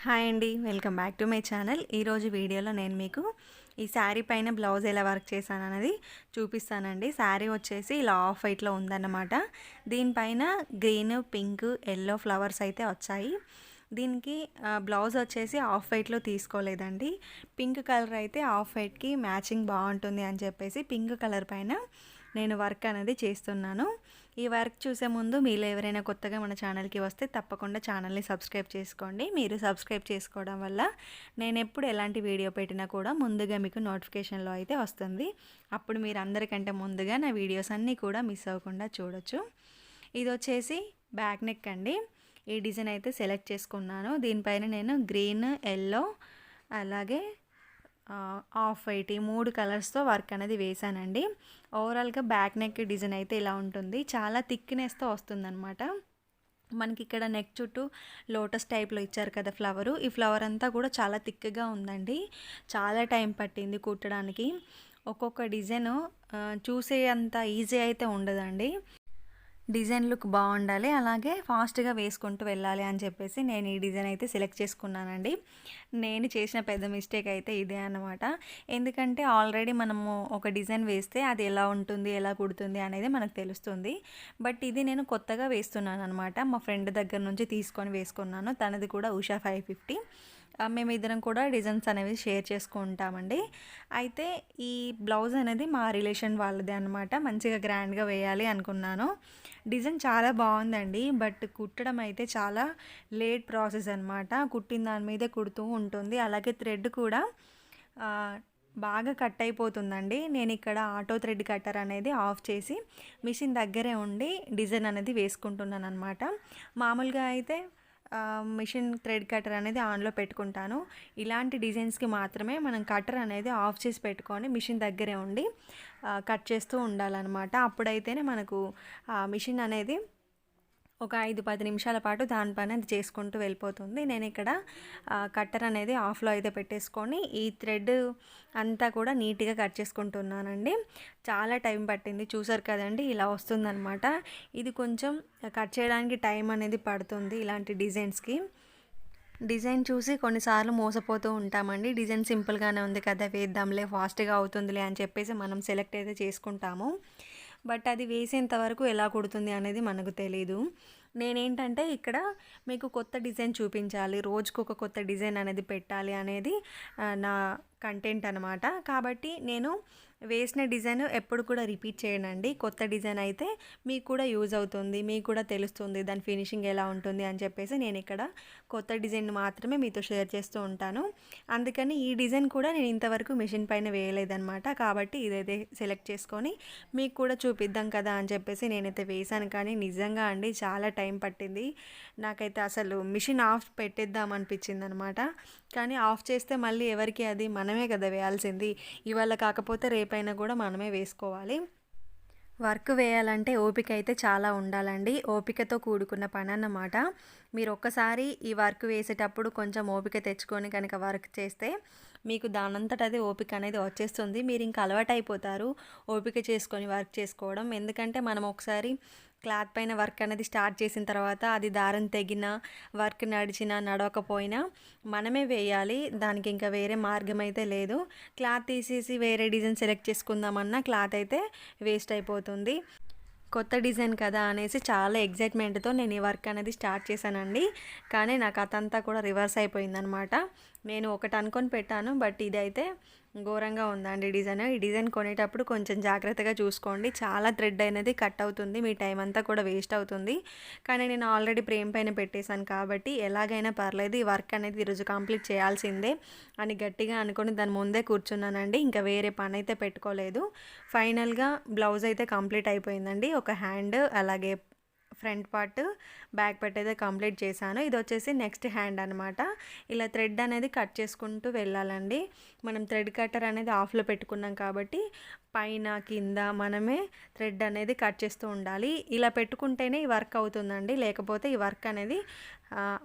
Hi అండి, welcome back to my channel. ఈరోజు వీడియోలో నేను మీకు ఈ శారీ పైన బ్లౌజ్ ఎలా వర్క్ చేశాను అనేది చూపిస్తానండి. శారీ వచ్చేసి ఇలా ఆఫ్ వైట్లో ఉందన్నమాట. దీనిపైన గ్రీన్, పింక్, ఎల్లో ఫ్లవర్స్ అయితే వచ్చాయి. దీనికి బ్లౌజ్ వచ్చేసి ఆఫ్ వైట్లో తీసుకోలేదండి. పింక్ కలర్ అయితే ఆఫ్ వైట్కి మ్యాచింగ్ బాగుంటుంది అని చెప్పేసి పింక్ కలర్ పైన నేను వర్క్ అనేది చేస్తున్నాను. ఈ వర్క్ చూసే ముందు మీరు ఎవరైనా కొత్తగా మన ఛానల్కి వస్తే తప్పకుండా ఛానల్ని సబ్స్క్రైబ్ చేసుకోండి. మీరు సబ్స్క్రైబ్ చేసుకోవడం వల్ల నేను ఎప్పుడు ఎలాంటి వీడియో పెట్టినా కూడా ముందుగా మీకు నోటిఫికేషన్లో అయితే వస్తుంది. అప్పుడు మీరు అందరికంటే ముందుగా నా వీడియోస్ అన్నీ కూడా మిస్ అవ్వకుండా చూడొచ్చు. ఇది వచ్చేసి బ్యాక్ నెక్ అండి. ఈ డిజైన్ అయితే సెలెక్ట్ చేసుకున్నాను. దీనిపైన నేను గ్రీన్, ఎల్లో అలాగే ఆఫ్ వైట్ ఈ 3 కలర్స్తో వర్క్ అనేది వేసానండి. ఓవరాల్గా బ్యాక్ నెక్ డిజైన్ అయితే ఇలా ఉంటుంది. చాలా థిక్నెస్తో వస్తుందన్నమాట. మనకి ఇక్కడ నెక్ చుట్టూ లోటస్ టైప్లో ఇచ్చారు కదా ఫ్లవరు. ఈ ఫ్లవర్ అంతా కూడా చాలా థిక్గా ఉందండి. చాలా టైం పట్టింది కుట్టడానికి. ఒక్కొక్క డిజైన్ చూసే అంత ఈజీ అయితే ఉండదండి. డిజైన్ లుక్ బాగుండాలి, అలాగే ఫాస్ట్గా వేసుకుంటూ వెళ్ళాలి అని చెప్పేసి నేను ఈ డిజైన్ అయితే సెలెక్ట్ చేసుకున్నానండి. నేను చేసిన పెద్ద మిస్టేక్ అయితే ఇదే అన్నమాట. ఎందుకంటే ఆల్రెడీ మనము ఒక డిజైన్ వేస్తే అది ఎలా ఉంటుంది, ఎలా కుడుతుంది అనేది మనకు తెలుస్తుంది. బట్ ఇది నేను కొత్తగా వేస్తున్నాను అనమాట. మా ఫ్రెండ్ దగ్గర నుంచి తీసుకొని వేసుకున్నాను. తనది కూడా ఉషా 550. మేమిద్దరం కూడా డిజైన్స్ అనేవి షేర్ చేసుకుంటామండి. అయితే ఈ బ్లౌజ్ అనేది మా రిలేషన్ వాళ్ళదే అనమాట. మంచిగా గ్రాండ్గా వేయాలి అనుకున్నాను. డిజైన్ చాలా బాగుందండి. బట్ కుట్టడం అయితే చాలా లేట్ ప్రాసెస్ అనమాట. కుట్టిన దాని మీదే కుడుతూ ఉంటుంది. అలాగే థ్రెడ్ కూడా బాగా కట్ అయిపోతుందండి. నేను ఇక్కడ ఆటో థ్రెడ్ కట్టర్ అనేది ఆఫ్ చేసి మిషన్ దగ్గరే ఉండి డిజైన్ అనేది వేసుకుంటున్నాను అనమాట. మామూలుగా అయితే మిషన్ థ్రెడ్ కట్టర్ అనేది ఆన్లో పెట్టుకుంటాను. ఇలాంటి డిజైన్స్కి మాత్రమే మనం కట్టర్ అనేది ఆఫ్ చేసి పెట్టుకొని మిషన్ దగ్గరే ఉండి కట్ చేస్తూ ఉండాలన్నమాట. అప్పుడైతేనే మనకు మిషన్ అనేది ఒక 5-10 నిమిషాల పాటు దానిపైన అది చేసుకుంటూ వెళ్ళిపోతుంది. నేను ఇక్కడ కట్టర్ అనేది ఆఫ్లో అయితే పెట్టేసుకొని ఈ థ్రెడ్ అంతా కూడా నీట్గా కట్ చేసుకుంటున్నానండి. చాలా టైం పట్టింది, చూసారు కదండి, ఇలా వస్తుందన్నమాట. ఇది కొంచెం కట్ చేయడానికి టైం అనేది పడుతుంది ఇలాంటి డిజైన్స్కి. డిజైన్ చూసి కొన్నిసార్లు మోసపోతూ ఉంటామండి. డిజైన్ సింపుల్గానే ఉంది కదా, వేద్దాంలే, ఫాస్ట్గా అవుతుందిలే అని చెప్పేసి మనం సెలెక్ట్ అయితే చేసుకుంటాము. బట్ అది వేసేంత వరకు ఎలా కుడుతుంది అనేది మనకు తెలీదు. నేనేంటంటే ఇక్కడ మీకు కొత్త డిజైన్ చూపించాలి, రోజుకు ఒక కొత్త డిజైన్ అనేది పెట్టాలి అనేది నా కంటెంట్ అనమాట. కాబట్టి నేను వేసిన డిజైన్ ఎప్పుడు కూడా రిపీట్ చేయనండి. కొత్త డిజైన్ అయితే మీకు కూడా యూజ్ అవుతుంది, మీకు కూడా తెలుస్తుంది దాని ఫినిషింగ్ ఎలా ఉంటుంది అని చెప్పేసి నేను ఇక్కడ కొత్త డిజైన్ మాత్రమే మీతో షేర్ చేస్తూ ఉంటాను. అందుకని ఈ డిజైన్ కూడా నేను ఇంతవరకు మిషన్ పైన వేయలేదన్నమాట. కాబట్టి ఇదైతే సెలెక్ట్ చేసుకొని మీకు కూడా చూపిద్దాం కదా అని చెప్పేసి నేనైతే వేసాను. కానీ నిజంగా అండి చాలా టైం పట్టింది. నాకైతే అసలు మిషన్ ఆఫ్ పెట్టేద్దాం అనిపించింది అనమాట. కానీ ఆఫ్ చేస్తే మళ్ళీ ఎవరికి అది మనమే కదా వేయాల్సింది. ఇవాళ కాకపోతే రేపైనా కూడా మనమే వేసుకోవాలి. వర్క్ వేయాలంటే ఓపిక అయితే చాలా ఉండాలండి. ఓపికతో కూడుకున్న పని అన్నమాట. మీరు ఒక్కసారి ఈ వర్క్ వేసేటప్పుడు కొంచెం ఓపిక తెచ్చుకొని కనుక వర్క్ చేస్తే మీకు దానంతట అదే ఓపిక అనేది వచ్చేస్తుంది. మీరు ఇంకా అలవాటు అయిపోతారు ఓపిక చేసుకొని వర్క్ చేసుకోవడం. ఎందుకంటే మనం ఒకసారి క్లాత్ పైన వర్క్ అనేది స్టార్ట్ చేసిన తర్వాత అది దారం తెగినా, వర్క్ నడిచినా నడవకపోయినా మనమే వేయాలి. దానికి ఇంకా వేరే మార్గం అయితే లేదు. క్లాత్ తీసేసి వేరే డిజైన్ సెలెక్ట్ చేసుకుందామన్నా క్లాత్ అయితే వేస్ట్ అయిపోతుంది. కొత్త డిజైన్ కదా అనేసి చాలా ఎగ్జైట్మెంట్తో నేను ఈ వర్క్ అనేది స్టార్ట్ చేశానండి. కానీ నాకు అదంతా కూడా రివర్స్ అయిపోయిందనమాట. నేను ఒకటి అనుకొని పెట్టాను, బట్ ఇదైతే ఘోరంగా ఉందండి డిజైన్. ఈ డిజైన్ కొనేటప్పుడు కొంచెం జాగ్రత్తగా చూసుకోండి. చాలా థ్రెడ్ అనేది కట్ అవుతుంది, మీ టైం అంతా కూడా వేస్ట్ అవుతుంది. కానీ నేను ఆల్రెడీ ఫ్రేమ్ పైన పెట్టేశాను కాబట్టి ఎలాగైనా పర్లేదు, ఈ వర్క్ అనేది ఈరోజు కంప్లీట్ చేయాల్సిందే అని గట్టిగా అనుకొని దాని ముందే కూర్చున్నానండి. ఇంకా వేరే పని అయితే పెట్టుకోలేదు. ఫైనల్గా బ్లౌజ్ అయితే కంప్లీట్ అయిపోయిందండి. ఒక హ్యాండ్ అలాగే ఫ్రంట్ పార్ట్, బ్యాక్ పార్ట్ అయితే కంప్లీట్ చేశాను. ఇది వచ్చేసి నెక్స్ట్ హ్యాండ్ అనమాట. ఇలా థ్రెడ్ అనేది కట్ చేసుకుంటూ వెళ్ళాలండి. మనం థ్రెడ్ కట్టర్ అనేది ఆఫ్లో పెట్టుకున్నాం కాబట్టి పైన కింద మనమే థ్రెడ్ అనేది కట్ చేస్తూ ఉండాలి. ఇలా పెట్టుకుంటేనే ఈ వర్క్ అవుతుందండి, లేకపోతే ఈ వర్క్ అనేది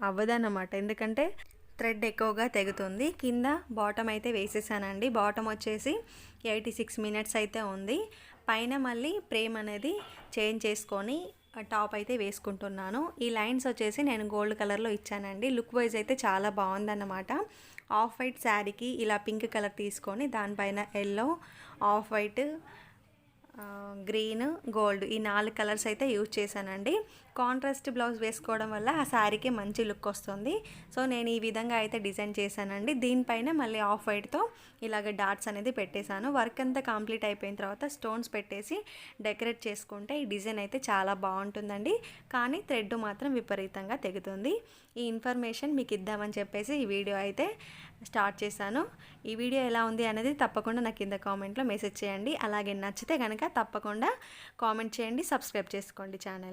అవ్వదన్నమాట. ఎందుకంటే థ్రెడ్ ఎక్కువగా తెగుతుంది. కింద బాటమ్ అయితే వేసేసానండి. బాటమ్ వచ్చేసి 86 మినిట్స్ అయితే ఉంది. పైన మళ్ళీ ఫ్రేమ్ అనేది చేంజ్ చేసుకొని టాప్ అయితే వేసుకుంటున్నాను. ఈ లైన్స్ వచ్చేసి నేను గోల్డ్ కలర్లో ఇచ్చానండి. లుక్ వైజ్ అయితే చాలా బాగుందన్నమాట. ఆఫ్ వైట్ శారీకి ఇలా పింక్ కలర్ తీసుకొని దానిపైన yellow, off white, green, gold ఈ 4 కలర్స్ అయితే యూజ్ చేశానండి. కాంట్రాస్ట్ బ్లౌజ్ వేసుకోవడం వల్ల ఆ శారీకి మంచి లుక్ వస్తుంది. సో నేను ఈ విధంగా అయితే డిజైన్ చేశానండి. దీనిపైన మళ్ళీ ఆఫ్ వైట్తో ఇలాగ డాట్స్ అనేది పెట్టేశాను. వర్క్ అంతా కంప్లీట్ అయిపోయిన తర్వాత స్టోన్స్ పెట్టేసి డెకరేట్ చేసుకుంటే ఈ డిజైన్ అయితే చాలా బాగుంటుందండి. కానీ థ్రెడ్ మాత్రం విపరీతంగా తెగుతుంది. ఈ ఇన్ఫర్మేషన్ మీకు ఇద్దామని చెప్పేసి ఈ వీడియో అయితే స్టార్ట్ చేశాను. ఈ వీడియో ఎలా ఉంది అనేది తప్పకుండా నాకు కింద కామెంట్లో మెసేజ్ చేయండి. అలాగే నచ్చితే కనుక తప్పకుండా కామెంట్ చేయండి, సబ్స్క్రైబ్ చేసుకోండి ఛానల్.